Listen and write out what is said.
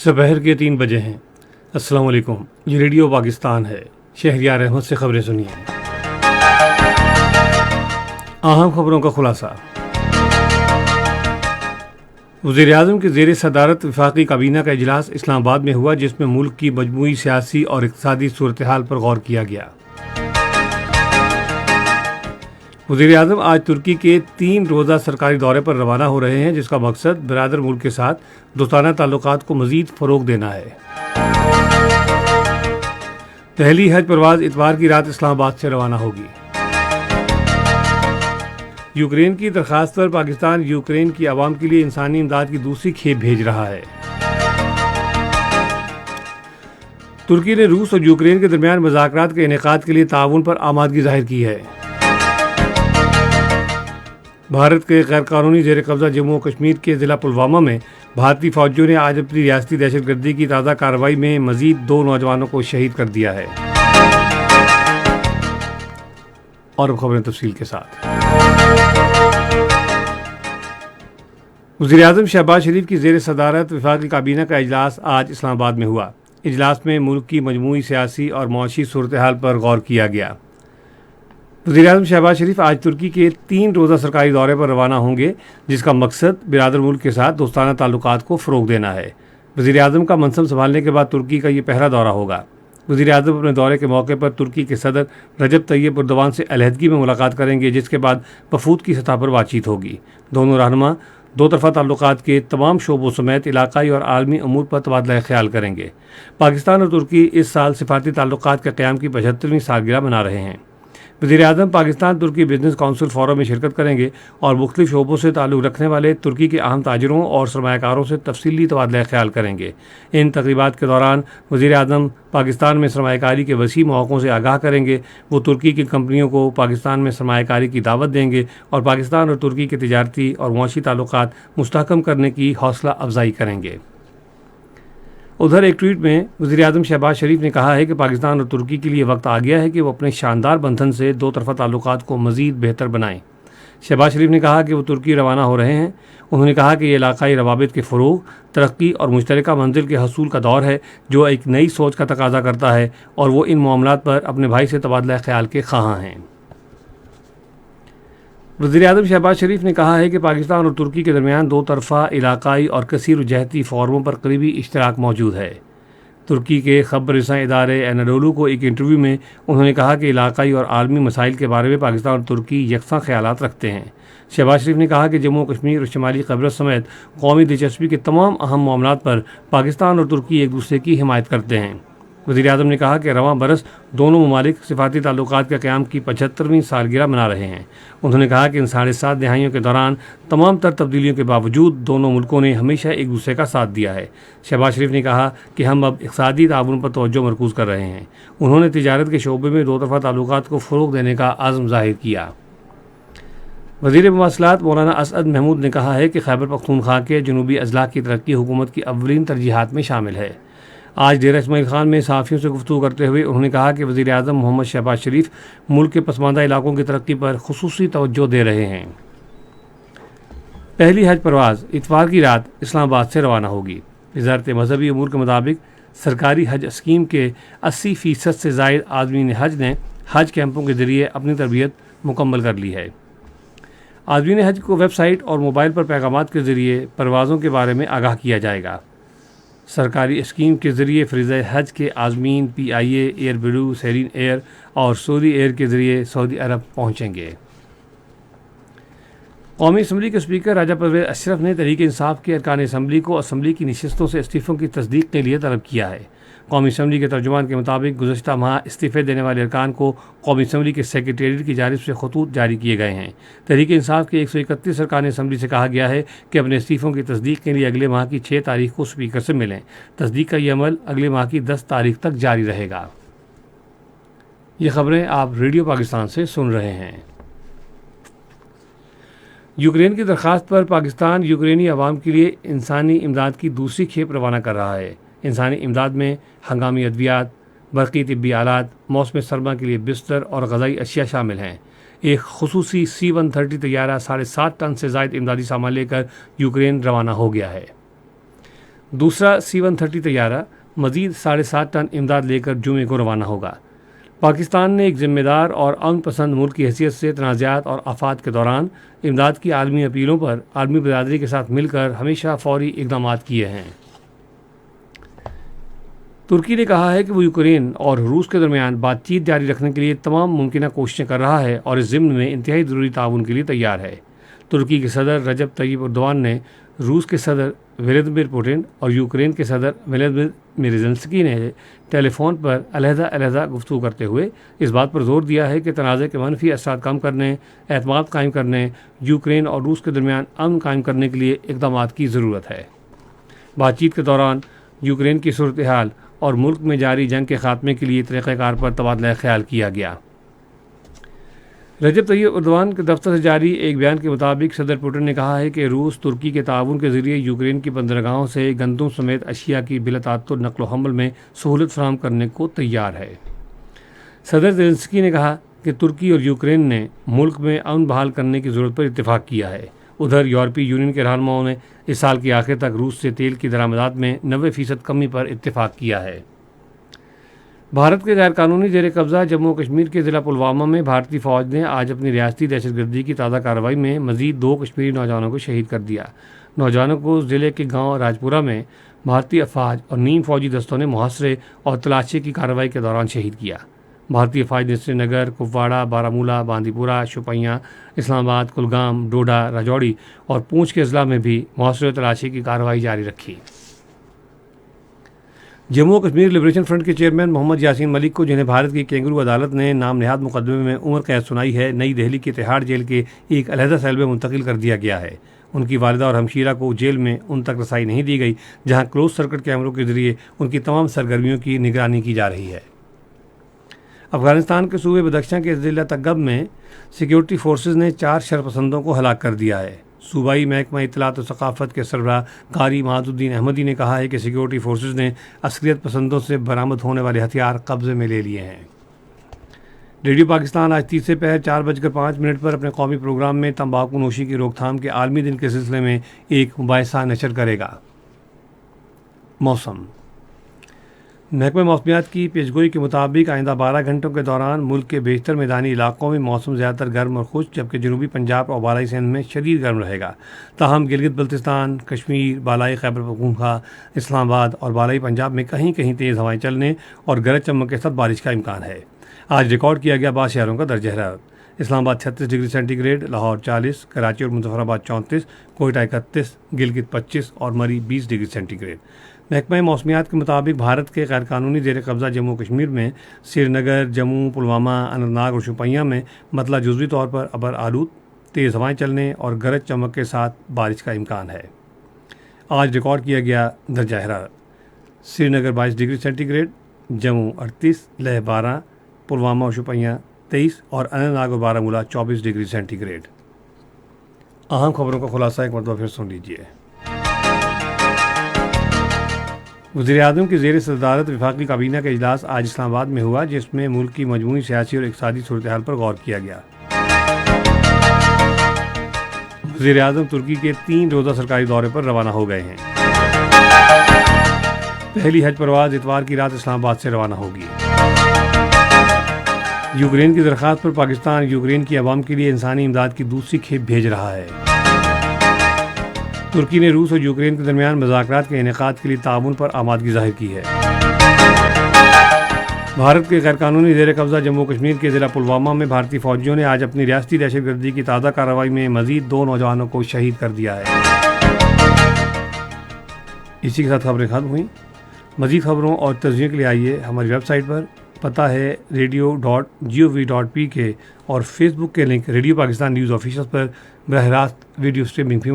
दोपहर के 3 बजे हैं। अस्सलाम वालेकुम। ये रेडियो पाकिस्तान है। शहरियार अहमद से खबरें सुनिए। अहम खबरों का खुलासा। वज़ीर-ए-आज़म के ज़ेर सदारत वफाकी काबीना का इजलास इस्लामाबाद में हुआ, जिसमें मुल्क की मजमूई सियासी और इक़्तिसादी सूरत हाल पर गौर किया गया। वज़ीर-ए-आज़म आज तुर्की के 3 रोज़ा सरकारी दौरे पर रवाना हो रहे हैं, जिसका मकसद बिरादर मुल्क के साथ दोस्ताना ताल्लुकात को मज़ीद फ़रोग़ देना है। पहली हज परवाज़ इतवार की रात इस्लामाबाद से रवाना होगी। यूक्रेन की दरख्वास्त पर पाकिस्तान यूक्रेन की आवाम के लिए इंसानी इमदाद की दूसरी खेप भेज रहा है। तुर्की ने रूस और यूक्रेन के दरमियान मुज़ाकरात के इनेकाद के लिए ताउन पर आमादगी ज़ाहिर की है। भारत के गैर कानूनी ज़ेर कब्ज़ा जम्मू और कश्मीर के ज़िला पुलवामा में भारतीय फ़ौजियों ने आज अपनी रियासती दहशतगर्दी की ताज़ा कार्रवाई में मज़ीद 2 नौजवानों को शहीद कर दिया है। और अब खबरें तफसील के साथ। वज़ीर-ए-आज़म शहबाज शरीफ की ज़ेर सदारत वफाकी काबीना का इजलास आज इस्लामाबाद में हुआ। इजलास में मुल्क की मजमूई सियासी और मुआशी सूरत हाल पर गौर किया गया। वज़ीर-ए-आज़म शहबाज शरीफ आज तुर्की के 3 रोज़ा सरकारी दौरे पर रवाना होंगे, जिसका मकसद बिरादर मुल्क के साथ दोस्ताना ताल्लुकात को फ़रोग़ देना है। वज़ीर-ए-आज़म का मनसब संभालने के बाद तुर्की का ये पहला दौरा होगा। वज़ीर-ए-आज़म अपने दौरे के मौके पर तुर्की के सदर रजब तैयब एर्दोगान से अलहदगी में मुलाकात करेंगे, जिसके बाद वफूद की सतह पर बातचीत होगी। दोनों रहनुमा दो तरफ़ा ताल्लुकात के तमाम शोबों समेत इलाकाई और आलमी अमूर पर तबादला ख्याल करेंगे। पाकिस्तान और तुर्की इस साल सिफारती ताल्लुकात के क़याम की 75वीं सालगिरह मना रहे हैं। वज़ीर-ए-आज़म पाकिस्तान तुर्की बिजनेस काउंसिल फोरम में शिरकत करेंगे और मुख्तलिफ शोबों से ताल्लुक़ रखने वाले तुर्की के अहम ताजिरों और सरमायाकारों से तफसीली तबादला ख्याल करेंगे। इन तक़रीबात के दौरान वज़ीर-ए-आज़म पाकिस्तान में सरमायाकारी के वसी मौक़ों से आगाह करेंगे। वो तुर्की की कंपनियों को पाकिस्तान में सरमायाकारी की दावत देंगे और पाकिस्तान और तुर्की के तिजारती और मुआशी ताल्लुकात मुस्तहकम करने की हौसला अफजाई करेंगे। उधर एक ट्वीट में वज़ीर-ए-आज़म शहबाज शरीफ ने कहा है कि पाकिस्तान और तुर्की के लिए वक्त आ गया है कि वो अपने शानदार बंधन से दो तरफ़ा ताल्लुकात को मज़ीद बेहतर बनाएं। शहबाज शरीफ ने कहा कि वो तुर्की रवाना हो रहे हैं। उन्होंने कहा कि ये इलाकाई रवाबित के फ़रोग़, तरक्की और मुश्तरका मंजिल के हसूल का दौर है, जो एक नई सोच का तकाज़ा करता है, और वो इन मामलात पर अपने भाई से तबादला ख्याल के ख़्वाह हैं। वज़ीर-ए-आज़म शहबाज शरीफ ने कहा है कि पाकिस्तान और तुर्की के दरमियान दो तरफ़ा इलाकाई और कसीर जहती फ़ोरमों पर करीबी इश्तराक मौजूद है। तुर्की के ख़बर रसां इदारे एनाडोलू को एक इंटरव्यू में उन्होंने कहा कि इलाकाई और आलमी मसाइल के बारे में पाकिस्तान और तुर्की यकसां ख़यालात रखते हैं। शहबाज शरीफ ने कहा कि जम्मू कश्मीर और शुमाली क़ब्रस समेत कौमी दिलचस्पी के तमाम अहम मामलात पर पाकिस्तान और तुर्की एक दूसरे की हिमायत करते हैं। वज़ीर-ए-आज़म ने कहा कि रवां बरस दोनों ममालिक सिफारती ताल्लुकात के क़याम की 75वीं सालगिरह मना रहे हैं। उन्होंने कहा कि इन 7.5 दहाइयों के दौरान तमाम तर तब्दीलियों के बावजूद दोनों मुल्कों ने हमेशा एक दूसरे का साथ दिया है। शहबाज शरीफ ने कहा कि हम अब इक़्तिसादी ताउन पर तवज्जो मरकूज़ कर रहे हैं। उन्होंने तिजारत के शोबे में दो तरफ़ा ताल्लुकात को फ़रोग़ देने का आज़म ज़ाहिर किया। वज़ीर मवासिलात मौलाना असअद महमूद ने कहा है कि खैबर पख्तूनख्वा के जनूबी अज़लां की तरक्की हुकूमत की अव्वलीन तरजीहात में शामिल है। आज डेरा इस्माइल खान में सहाफ़ियों से गुफ्तगू करते हुए उन्होंने कहा कि वज़ीर-ए-आज़म मोहम्मद शहबाज शरीफ मुल्क के पसमानदा इलाकों की तरक्की पर खुसूसी तवज्जो दे रहे हैं। पहली हज परवाज़ इतवार की रात इस्लामाबाद से रवाना होगी। वज़ारत मज़हबी अमूर के मुताबिक सरकारी हज स्कीम के 80% से ज़ायद आज़मीन हज ने हज कैंपों के ज़रिए अपनी तरबियत मुकम्मल कर ली है। आज़मीन हज को वेबसाइट और मोबाइल पर पैगामात के ज़रिए परवाज़ों के बारे में आगाह किया जाएगा। सरकारी स्कीम के ज़रिए फ़रीज़ा हज के आज़मीन PIA, air blue, serine air और सऊदी एयर के ज़रिए सऊदी अरब पहुँचेंगे। कौमी असम्बली के स्पीकर राजा परवेज़ अशरफ ने तहरीक इंसाफ के अरकान असम्बली को असम्बली की नशिस्तों से इस्तीफ़ों की तस्दीक के लिए तलब किया है। कौमी असम्बली के तर्जुमान के मुताबिक गुज़श्ता माह इस्तीफ़े देने वाले अरकान को कौमी असम्बली के सेक्रेटेरिएट की जानिब से खतूत जारी किए गए हैं। तहरीक इंसाफ के 131 अरकान असम्बली से कहा गया है कि अपने इस्तीफ़ों की तस्दीक के लिए अगले माह की 6 तारीख को स्पीकर से मिलें। तस्दीक का यह अमल अगले माह की 10 तारीख तक जारी रहेगा। ये खबरें आप रेडियो पाकिस्तान से सुन रहे हैं। यूक्रेन की दरख्वास्त पर पाकिस्तान यूक्रेनी अवाम के लिए इंसानी इमदाद की दूसरी खेप रवाना कर रहा है। इंसानी इमदाद में हंगामी अद्वियात, बरक़ी तिब्बी आलात, मौसम सरमा के लिए बिस्तर और ग़ज़ाई अशिया शामिल हैं। एक खुसूसी C-130 तैयारा 7.5 टन से ज़ायद इमदादी सामान लेकर यूक्रेन रवाना हो गया है। دوسرا C-130 طیارہ مزید 7.5 ٹن امداد لے کر جمعے کو روانہ ہوگا۔ پاکستان نے ایک ذمہ دار اور امن پسند ملک کی حیثیت سے تنازعات اور آفات کے دوران امداد کی عالمی اپیلوں پر عالمی برادری کے ساتھ مل کر ہمیشہ فوری اقدامات کیے ہیں۔ ترکی نے کہا ہے کہ وہ یوکرین اور روس کے درمیان بات چیت جاری رکھنے کے لیے تمام ممکنہ کوششیں کر رہا ہے اور اس ضمن میں انتہائی ضروری تعاون کے لیے تیار ہے۔ ترکی کے صدر رجب طیب ایردوان نے روس کے صدر ولادیمیر پوٹن اور یوکرین کے صدر ولادیمیر زیلنسکی نے ٹیلی فون پر علیحدہ گفتگو کرتے ہوئے اس بات پر زور دیا ہے کہ تنازع کے منفی اثرات کم کرنے، اعتماد قائم کرنے، یوکرین اور روس کے درمیان امن قائم کرنے کے لیے اقدامات کی ضرورت ہے۔ بات چیت کے دوران یوکرین کی صورتحال اور ملک میں جاری جنگ کے خاتمے کے لیے طریقہ کار پر تبادلہ خیال کیا گیا۔ رجب طیب ایردوان کے دفتر سے جاری ایک بیان کے مطابق صدر پوٹن نے کہا ہے کہ روس ترکی کے تعاون کے ذریعے یوکرین کی بندرگاہوں سے گندم سمیت اشیاء کی بلا تعطل نقل و حمل میں سہولت فراہم کرنے کو تیار ہے۔ صدر زیلنسکی نے کہا کہ ترکی اور یوکرین نے ملک میں امن بحال کرنے کی ضرورت پر اتفاق کیا ہے۔ ادھر یورپی یونین کے رہنماؤں نے اس سال کے آخر تک روس سے تیل کی درآمدات میں 90% کمی پر اتفاق کیا ہے۔ بھارت کے غیر قانونی زیر قبضہ جموں و کشمیر کے ضلع پلوامہ میں بھارتی فوج نے آج اپنی ریاستی دہشت گردی کی تازہ کارروائی میں مزید 2 کشمیری نوجوانوں کو شہید کر دیا۔ نوجوانوں کو ضلع کے گاؤں راجپورہ میں بھارتی افواج اور نیم فوجی دستوں نے محاصرے اور تلاشی کی کارروائی کے دوران شہید کیا۔ بھارتی افواج نے سری نگر، کپواڑہ، بارامولہ، باندی پورہ، شوپیاں، اسلام آباد، کلگام، ڈوڈا، راجوری اور پونچھ کے اضلاع میں بھی محاصرے اور تلاشی کی کارروائی جاری رکھی۔ جموں و کشمیر لبریشن فرنٹ کے چیئرمین محمد یاسین ملک کو، جنہیں بھارت کی کینگرو عدالت نے نام نہاد مقدمے میں عمر قید سنائی ہے، نئی دہلی کے تہاڑ جیل کے ایک علیحدہ سیل میں منتقل کر دیا گیا ہے۔ ان کی والدہ اور ہمشیرہ کو جیل میں ان تک رسائی نہیں دی گئی، جہاں کلوز سرکٹ کیمروں کے ذریعے ان کی تمام سرگرمیوں کی نگرانی کی جا رہی ہے۔ افغانستان کے صوبے بدخشاں کے ضلع تگب میں سیکیورٹی فورسز نے 4 شرپسندوں کو ہلاک کر دیا ہے۔ صوبائی محکمہ اطلاعات و ثقافت کے سربراہ قاری معاذ الدین احمدی نے کہا ہے کہ سیکیورٹی فورسز نے عسکریت پسندوں سے برآمد ہونے والے ہتھیار قبضے میں لے لیے ہیں۔ ریڈیو پاکستان آج تیسرے پہر 4:05 پر اپنے قومی پروگرام میں تمباکو نوشی کی روک تھام کے عالمی دن کے سلسلے میں ایک مباحثہ نشر کرے گا۔ موسم۔ محکمہ موسمیات کی پیشگوئی کے مطابق آئندہ 12 گھنٹوں کے دوران ملک کے بیشتر میدانی علاقوں میں موسم زیادہ تر گرم اور خشک، جبکہ جنوبی پنجاب اور بالائی سندھ میں شدید گرم رہے گا۔ تاہم گلگت بلتستان، کشمیر، بالائی خیبر پختونخوا، اسلام آباد اور بالائی پنجاب میں کہیں کہیں تیز ہوائیں چلنے اور گرج چمک کے ساتھ بارش کا امکان ہے۔ آج ریکارڈ کیا گیا بعض شہروں کا درجہ حرارت۔ Islamabad 36 degree centigrade, Lahore 40، Karachi اور مظفر آباد 34، کوئٹہ 31، گلگت 25 اور مری 20 ڈگری سینٹی گریڈ۔ محکمہ موسمیات کے مطابق بھارت کے غیر قانونی زیر قبضہ جموں و کشمیر میں سری نگر، جموں، پلوامہ، اننت ناگ اور شوپیاں میں مطلع جزوی طور پر ابر آلود، تیز ہوائیں چلنے اور گرج چمک کے ساتھ بارش کا امکان ہے۔ آج ریکارڈ کیا گیا درجہ حرارت: Srinagar 22 degree centigrade, Jammu 38، Leh 12، Pulwama اور شوپیاں 23 اور اننت ناگ اور بارامولہ 24 ڈگری سینٹی گریڈ۔ اہم خبروں کا خلاصہ ایک مرتبہ پھر سن لیجیے۔ وزیر اعظم کی زیر صدارت وفاقی کابینہ کا اجلاس آج اسلام آباد میں ہوا، جس میں ملک کی مجموعی سیاسی اور اقتصادی صورتحال پر غور کیا گیا۔ وزیر اعظم ترکی کے 3 روزہ سرکاری دورے پر روانہ ہو گئے ہیں۔ پہلی حج پرواز اتوار کی رات اسلام آباد سے روانہ ہوگی۔ یوکرین کی درخواست پر پاکستان یوکرین کی عوام کے لیے انسانی امداد کی دوسری کھیپ بھیج رہا ہے۔ ترکی نے روس اور یوکرین کے درمیان مذاکرات کے انعقاد کے لیے تعاون پر آمادگی ظاہر کی ہے۔ بھارت کے غیر قانونی زیر قبضہ جموں کشمیر کے ضلع پلوامہ میں بھارتی فوجیوں نے آج اپنی ریاستی دہشت گردی کی تازہ کارروائی میں مزید 2 نوجوانوں کو شہید کر دیا ہے۔ اسی کے ساتھ خبریں ختم ہوئیں۔ مزید خبروں اور تجزیے کے لیے آئیے ہماری ویب سائٹ پر، پتہ ہے radio.gov.pk، اور فیس بک کے link radio Pakistan news official پر براہ راست ویڈیو اسٹریمنگ بھی